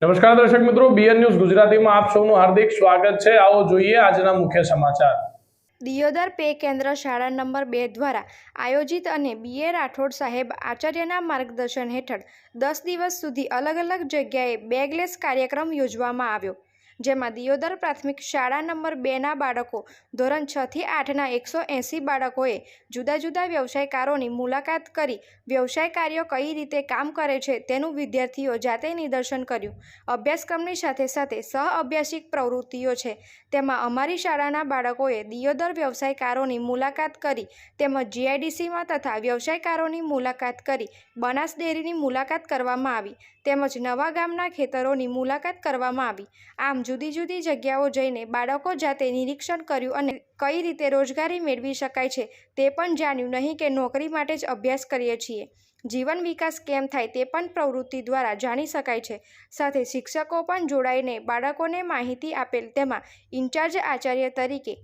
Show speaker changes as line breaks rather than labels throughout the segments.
નમસ્કાર દર્શક મિત્રો, બીએન ન્યૂઝ ગુજરાતીમાં આપ સૌનું હાર્દિક સ્વાગત છે। આવો જોઈએ આજના મુખ્ય સમાચાર।
દિયોદર પે કેન્દ્ર શાળા નંબર 2 દ્વારા આયોજિત અને બીએ રાઠોડ સાહેબ આચાર્યના માર્ગદર્શન હેઠળ 10 દિવસ સુધી અલગ અલગ જગ્યાએ બેગલેસ કાર્યક્રમ યોજવામાં આવ્યો, જેમાં દિયોદર પ્રાથમિક શાળા નંબર 2ના બાળકો ધોરણ 6 થી 8ના 180 બાળકોએ જુદા જુદા વ્યવસાયકારોની મુલાકાત કરી વ્યવસાય કાર્યો કઈ રીતે કામ કરે છે તેનું વિદ્યાર્થીઓ જાતે નિદર્શન કર્યું। અભ્યાસક્રમની સાથે સાથે સહ અભ્યાસિક પ્રવૃત્તિઓ છે, તેમાં અમારી શાળાના બાળકોએ દિયોદર વ્યવસાયકારોની મુલાકાત કરી તેમજ જીઆઈડીસીમાં તથા વ્યવસાયકારોની મુલાકાત કરી બનાસ ડેરીની મુલાકાત કરવામાં આવી તેમજ નવા ગામના ખેતરોની મુલાકાત કરવામાં આવી। આમ જુદી જુદી જગ્યાઓ જઈને બાળકો જાતે નિરીક્ષણ કર્યું અને કઈ રીતે રોજગારી મેળવી શકાય છે તે પણ જાણ્યું, નહીં કે નોકરી માટે જ અભ્યાસ કરીએ છીએ। જીવન વિકાસ કેમ થાય તે પણ પ્રવૃત્તિ દ્વારા જાણી શકાય છે। સાથે શિક્ષકો પણ જોડાઈને બાળકોને માહિતી આપેલ। તેમાં ઇન્ચાર્જ આચાર્ય તરીકે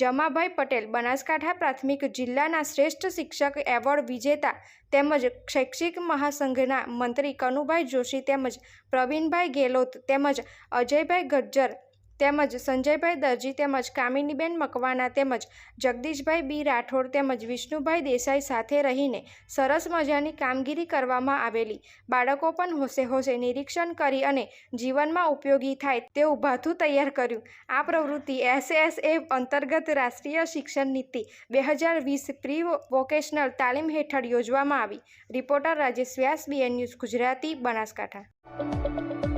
જમાભાઈ પટેલ, બનાસકાંઠા પ્રાથમિક જિલ્લાના શ્રેષ્ઠ શિક્ષક એવોર્ડ વિજેતા તેમજ શૈક્ષિક મહાસંઘના મંત્રી કનુભાઈ જોશી તેમજ પ્રવીણભાઈ ગેલોત તેમજ અજયભાઈ ગજ્જર તેમજ સંજયભાઈ દરજી તેમજ કામિનીબેન મકવાના તેમજ જગદીશભાઈ બી રાઠોડ તેમજ વિષ્ણુભાઈ દેસાઈ સાથે રહીને સરસ મજાની કામગીરી કરવામાં આવેલી। બાળકો પણ હોશે હોશે નિરીક્ષણ કરી અને જીવનમાં ઉપયોગી થાય તેવું ભાથું તૈયાર કર્યું। આ પ્રવૃત્તિ SSA અંતર્ગત રાષ્ટ્રીય શિક્ષણ નીતિ 2020 પ્રી વોકેશનલ તાલીમ હેઠળ યોજવામાં આવી। રિપોર્ટર રાજેશ વ્યાસ, બીએન ન્યૂઝ ગુજરાતી, બનાસકાંઠા।